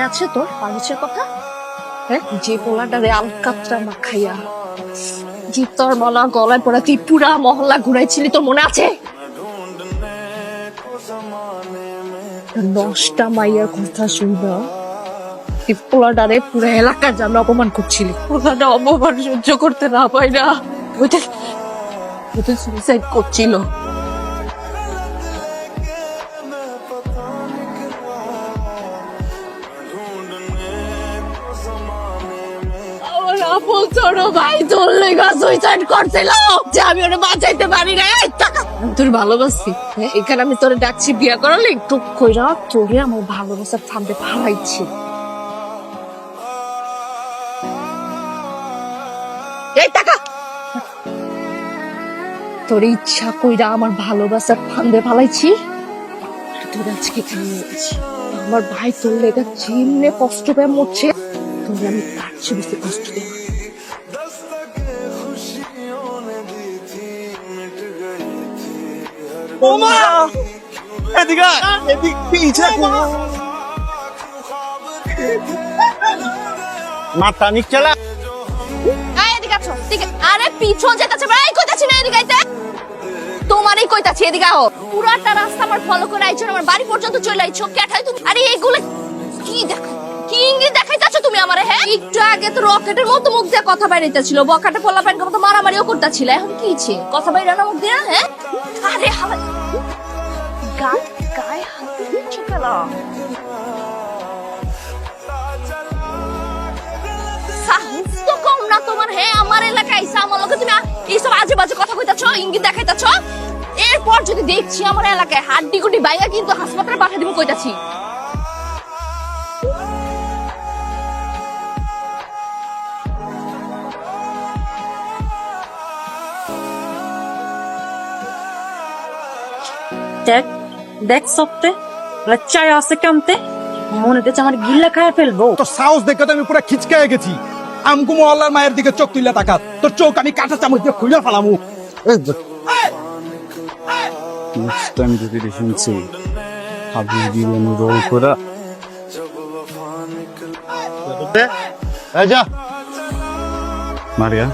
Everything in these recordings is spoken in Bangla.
আছে তোর পারমিশের কথা? হ্যাঁ, যে পোলাটারে আলকাতরা মাখাইয়া জিতর বলা গলায় পড়া তুই পুরা মহল্লা ঘুরাইছিলি, তোর মনে আছে? 10টা মাইয়ার কথা শুনবা তুই পোলাটারে পুরো এলাকার জানে অপমান করছিলি। পোলাটা অপমান সহ্য করতে না পাই না ওইটা সুইসাইড করছিল। ভাই তোর লেগা সুইসাইড করছিল যে আমি ওরে বাঁচাইতে পারি না। তোর ভালোবাসি, এখানে আমি তোরে ডাকছি বিয়া করালে একটু কইরা তোরে আমার ভালোবাসার ফান্দে ফালাইছি। এই টাকা তোর ইচ্ছা কইরা আমার ভালোবাসার ফান্দে ফালাইছি, তোর আজকে এখানে নিয়েছি। আমার ভাই তোর লেগা চিমনে কষ্ট পেয়ে মরছে, তোর আমি তার চেয়ে বেশি কষ্ট দেব। মাথা নিক চলা আরে পিছন যেতেছে ভাই, কইতাছি না এদিকে আইতে। তোমারই কইতাছি এদিকে আও। পুরাটা রাস্তা আমার ফলো করে আইছো, আমার বাড়ি পর্যন্ত চলে আইছো। কেঠাই তুমি? আরে এইগুলো কি দেখা, কি ইঙ্গিত দেখাইতাছো তুমি আমারে? হ্যাঁ, একটু আগে তো রকেটের মতো মুখ দিয়ে কথা বাইরেইতাছিল, বকাটে পোলা প্যান মতো মারামারিও করতেছিল। এখন কি ইচ্ছে কথা বাইরে না মুখ দিয়া? হ্যাঁ, আরে হালা গায়ে হাত দিচ্ছ কেন? সাহস তো কম না তোমার। হ্যাঁ, আমার এলাকায় আইসা আমার লোকে তুমি এইসব আজে বাজে কথা কইতাছো, ইঙ্গিত দেখাইতাছো। এরপর যদি দেখছি আমার এলাকায় হাড্ডি গুড্ডি বাইয়া কিন্তু হাসপাতালে পাঠিয়ে দিব কইতাছি। দেখ দেখ সপ্তে চাই আছে কামতে মনে হচ্ছে আমার গিল্লা খায় ফেলবো। তোর সাহস দেখে তো আমি পুরো খিচকায় গেছি। আমকু মোল্লার মায়ের দিকে চোখ তুইলা তাকাত, তোর চোখ আমি কাঁটা চামচ দিয়ে খুলে ফেলামু। শুনছি রোল করা মারিয়া,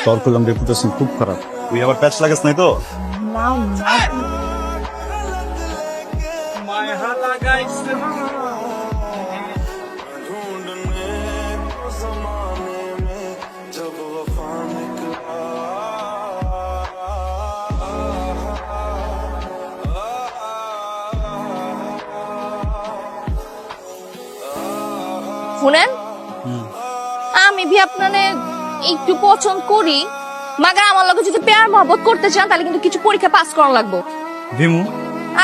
তোর কলম রেপুটেশন খুব খারাপ। তুই আবার প্যাচ লাগাস নাই তো? না না শুনেন, আমি ভি আপনারে একটু পছন্দ করি, মাগা আমার লগে যদি প্যার মহব্বত করতে চান তাহলে কিন্তু কিছু পরীক্ষা পাস করা লাগবে। দিমু।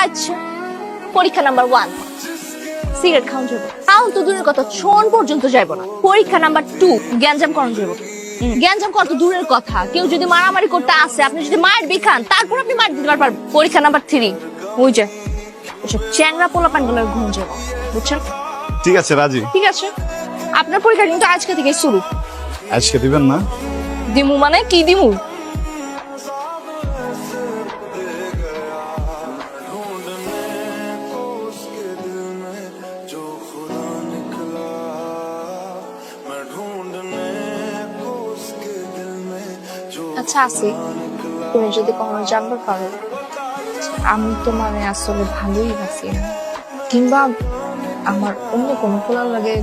আচ্ছা, পরীক্ষা নাম্বার 1 সিগারেট খাওয়ান যাবে, তাও তো দূরের কথা ছোন পর্যন্ত যাইব না। পরীক্ষা নাম্বার 2 গ্যাঞ্জাম করানো যাবে। গ্যাঞ্জাম করা তো দূরের কথা, কেউ যদি মারামারি করতে আসে আপনি যদি মার বিখান তারপর আপনি মার দিতে পারবেন। পরীক্ষা নাম্বার 3 ওই যে ওসব চ্যাংরা পোলা পানগুলো ঘুম যাবো, বুঝছেন? ঠিক আছে রাজি। ঠিক আছে, আপনার পরীক্ষা কিন্তু আজকে থেকে শুরু। আজকে দিবেন না? দিমু মানে কি দিমু? আচ্ছা আসি, তুমি যদি কখনো জানতে পারো আমি তোমার আসলে ভালোই বাসি না, কিংবা আমার অন্য কোনো পোলার লাগে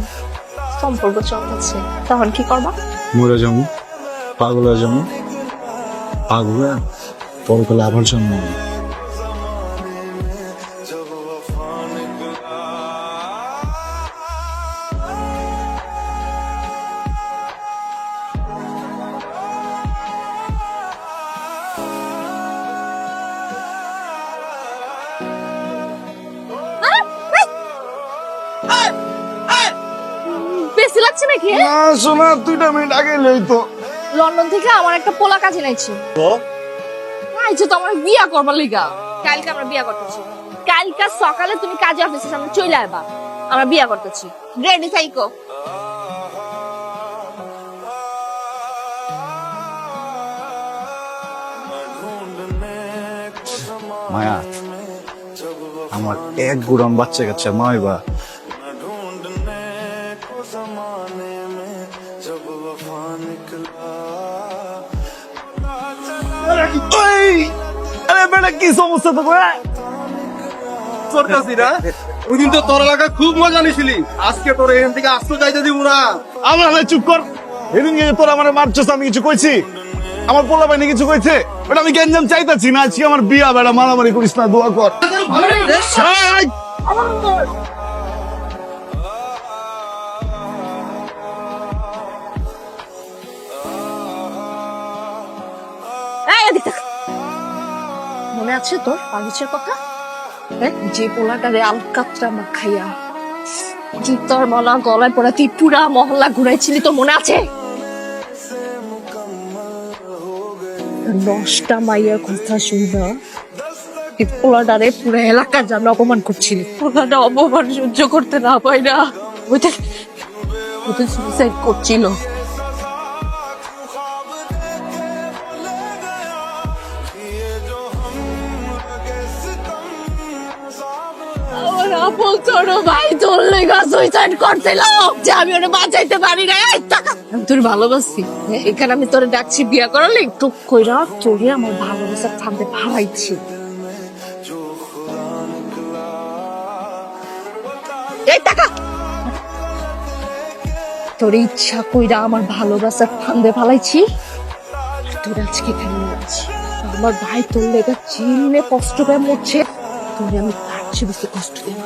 সম্পর্ক চলতেছে, তখন কি করবা? মরে যাবো, পাগল হয়ে যাবো, পাগল পর করলে আবার জন্ম। বেশি লাগছে নাকি? না শোনা, 2 মিনিট আগে লইতো। লন্ডন থেকে আমার একটা পোলা কাজে নাইছে তো আইছে তো আমার বিয়া করবার লিগা। কালকে আমরা বিয়া করতেছি, কালকে সকালে তুমি কাজে অফিসের সামনে চলে আসবা, আমরা বিয়া করতেছি। রেডি থাইকো। মায়া, আমার এক গুড়াম বাচ্চা কাচ্চা মাইবা, আরে বেটা কি সমস্যা তো ওইদিন তো তোর এলাকা খুব মজা নিছিলি, আজকে তোর এখান থেকে আসতে যাইতে দিব না। আমার চুপ কর। এদিন গিয়ে তোর আমার মারছস, আমি কিছু কইছি? আমার পোলা বাইনি কিছু কইছে? বেটা আমি গেঞ্জাম চাইতাছি না, আজকে আমার বিয়া, বেটা মারামারি করিস না, দোয়া কর। এই! এই, এদিকে তাকা। মনে আছে তোর পাগিচের কথা? হ্যাঁ, যে পোলাটারে আলকাতরা মাখাইয়া জুতার মালা গলায় পড়া তুই পুরা মহল্লা ঘুরাইছিলি, তোর মনে আছে? 10টা মাইয়ার কথা শুনবা এই পোলাটারে পুরা এলাকার জন্য অপমান করছিলি। পোলাটা অপমান সহ্য করতে না পাই না ওইটা সুইসাইড করছিল। আমার আপন ছোট ভাই তোর লেগা সুইসাইড করছিল যে আমি ওরে বাঁচাইতে পারি না। এই টাকা আমি তোর ভালোবাসি, এখানে আমি তোরে ডাকছি বিয়া করালে একটু কইরা তোরে আমার ভালোবাসার ফাঁদে ফালাইছি। এই টাকা তোর ইচ্ছা কইরা আমার ভালোবাসার ফাঁদে ফালাইছি, তোর আজকে এখানে আছি। আমার ভাই তোর লেগা চিনে কষ্ট পেয়ে মরছে, তোরে আমি তার চেয়ে বেশি কষ্ট দেব।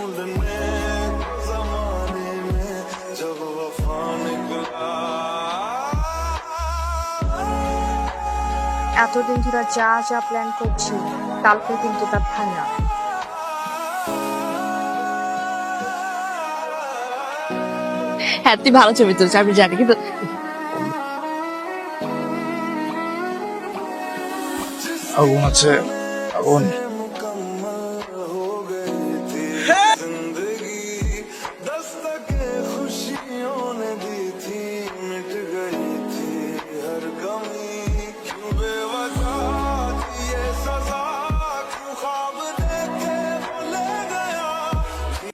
এতদিন ধরে যা যা প্ল্যান করছি কালকে কিন্তু তার ফাইনাল। হ্যাঁ তুই ভালো ছবি তুলছিস আমি জানি, কিন্তু আগুন আছে, আগুন।